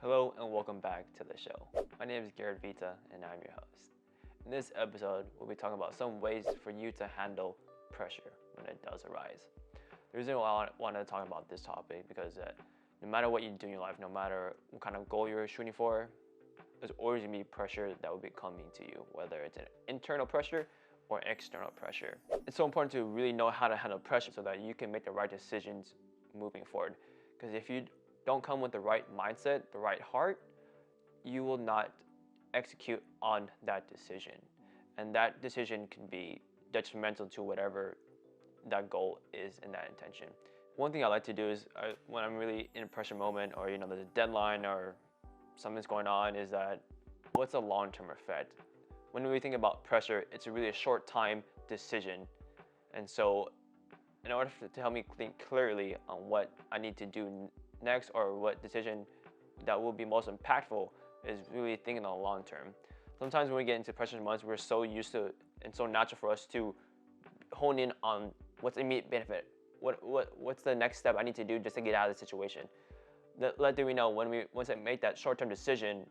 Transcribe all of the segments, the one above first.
Hello and welcome back to the show. My name is Garrett Vita and I'm your host. In this episode, we'll be talking about some ways for you to handle pressure when it does arise. The reason why I wanted to talk about this topic because no matter what you do in your life, no matter what kind of goal you're shooting for, there's always going to be pressure that will be coming to you, whether it's an internal pressure or external pressure. It's so important to really know how to handle pressure so that you can make the right decisions moving forward. Because if you don't come with the right mindset, the right heart, you will not execute on that decision. And that decision can be detrimental to whatever that goal is and that intention. One thing I like to do is when I'm really in a pressure moment or there's a deadline or something's going on is that what's a long-term effect? When we think about pressure, it's really a short time decision. And so in order to help me think clearly on what I need to do next or what decision that will be most impactful is really thinking on the long term. Sometimes when we get into pressure months, we're so used to and so natural for us to hone in on what's the immediate benefit. What's the next step I need to do just to get out of the situation? Little we know once I make that short-term decision,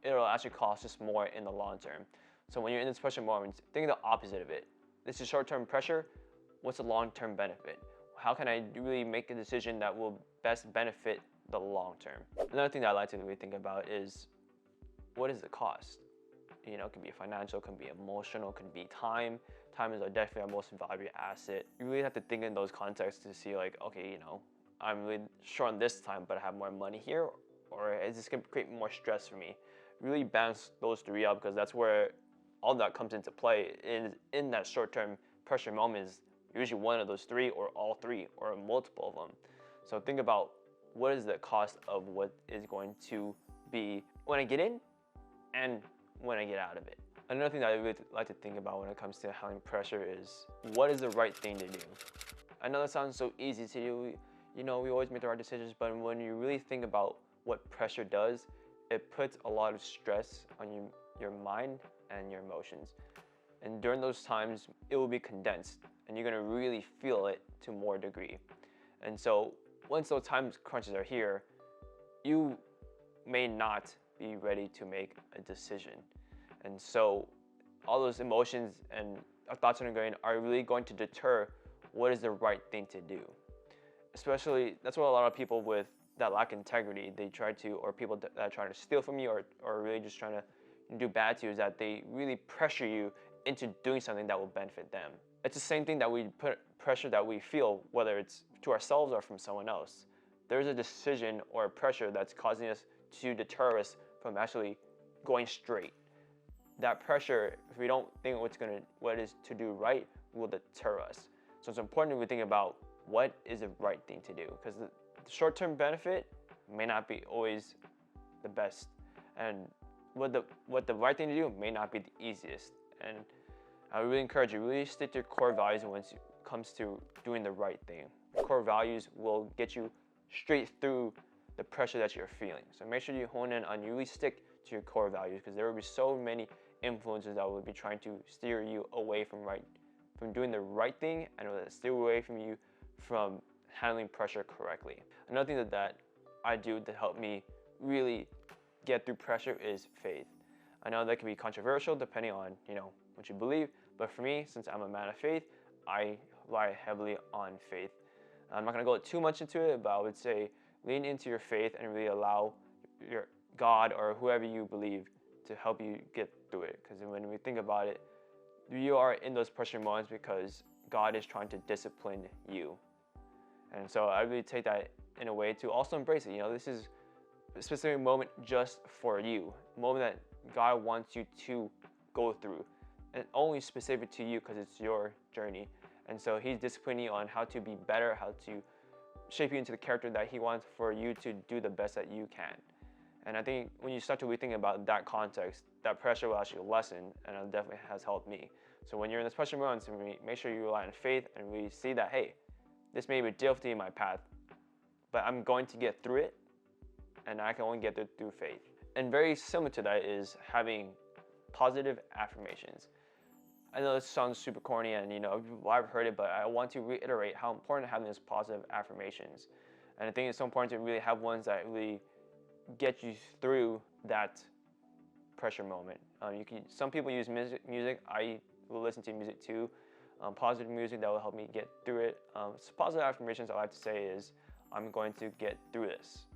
it'll actually cost us more in the long term. So when you're in this pressure moment, think of the opposite of it. This is short-term pressure. What's the long-term benefit? How can I really make a decision that will best benefit the long term? Another thing that I like to really think about is what is the cost? It can be financial, it can be emotional, it can be time. Time is definitely our most valuable asset. You really have to think in those contexts to see okay, I'm really short on this time, but I have more money here, or is this gonna create more stress for me? Really balance those three out because that's where all that comes into play. In that short-term pressure moment is usually one of those three or all three or multiple of them. So think about what is the cost of what is going to be when I get in and when I get out of it. Another thing that I really like to think about when it comes to handling pressure is what is the right thing to do? I know that sounds so easy to do. We always make the right decisions, but when you really think about what pressure does, it puts a lot of stress on your mind and your emotions. And during those times, it will be condensed and you're gonna really feel it to more degree. And so once those time crunches are here, you may not be ready to make a decision. And so all those emotions and thoughts are really going to deter what is the right thing to do. Especially, that's what a lot of people with that lack integrity, they try to, or people that are trying to steal from you or really just trying to do bad to you, is that they really pressure you into doing something that will benefit them. It's the same thing that we put pressure that we feel, whether it's to ourselves or from someone else. There's a decision or a pressure that's causing us to deter us from actually going straight. That pressure, if we don't think what is to do right, will deter us. So it's important that we think about what is the right thing to do, because the short-term benefit may not be always the best, and what the right thing to do may not be the easiest. And I really encourage you, really stick to your core values when it comes to doing the right thing. Core values will get you straight through the pressure that you're feeling. So make sure you hone in on, you really stick to your core values, because there will be so many influences that will be trying to steer you away from doing the right thing, and will steer away from you from handling pressure correctly. Another thing that I do to help me really get through pressure is faith. I know that can be controversial depending on what you believe, but for me, since I'm a man of faith, I rely heavily on faith. I'm not gonna go too much into it, but I would say lean into your faith and really allow your God or whoever you believe to help you get through it. Because when we think about it, you are in those pressure moments because God is trying to discipline you. And so I really take that in a way to also embrace it. This is a specific moment just for you, a moment that God wants you to go through, and only specific to you because it's your journey. And so He's disciplining you on how to be better, how to shape you into the character that He wants for you to do the best that you can. And I think when you start to really think about that context, that pressure will actually lessen, and it definitely has helped me. So when you're in this pressure moments, make sure you rely on faith and really see that, hey, this may be difficulty in my path, but I'm going to get through it, and I can only get through faith. And very similar to that is having positive affirmations. I know this sounds super corny and I've heard it, but I want to reiterate how important having these positive affirmations. And I think it's so important to really have ones that really get you through that pressure moment. Some people use music. I will listen to music too. Positive music that will help me get through it. So positive affirmations I like to say is, I'm going to get through this.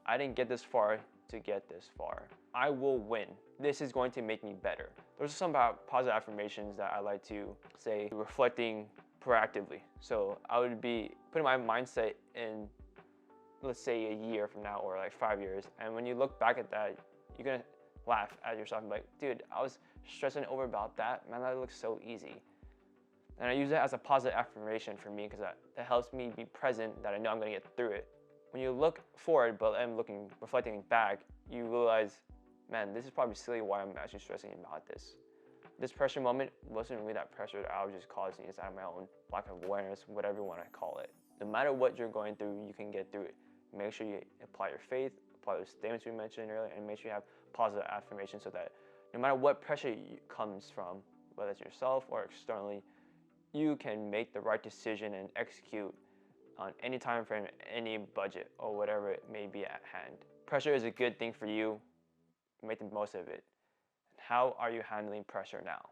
I didn't get this far to get this far. I will win. This is going to make me better. Those are some positive affirmations that I like to say, reflecting proactively. So I would be putting my mindset in, let's say, a year from now or like 5 years. And when you look back at that, you're gonna laugh at yourself and be like, dude, I was stressing over about that. Man, that looks so easy. And I use that as a positive affirmation for me because that helps me be present, that I know I'm gonna get through it. When you look forward, but I'm reflecting back, you realize, man, this is probably silly why I'm actually stressing about this. This pressure moment wasn't really that pressure that I was just causing. It's out of my own lack of awareness, whatever you want to call it. No matter what you're going through, you can get through it. Make sure you apply your faith, apply those statements we mentioned earlier, and make sure you have positive affirmations so that no matter what pressure comes from, whether it's yourself or externally, you can make the right decision and execute on any time frame, any budget, or whatever it may be at hand. Pressure is a good thing for you. Make the most of it. How are you handling pressure now?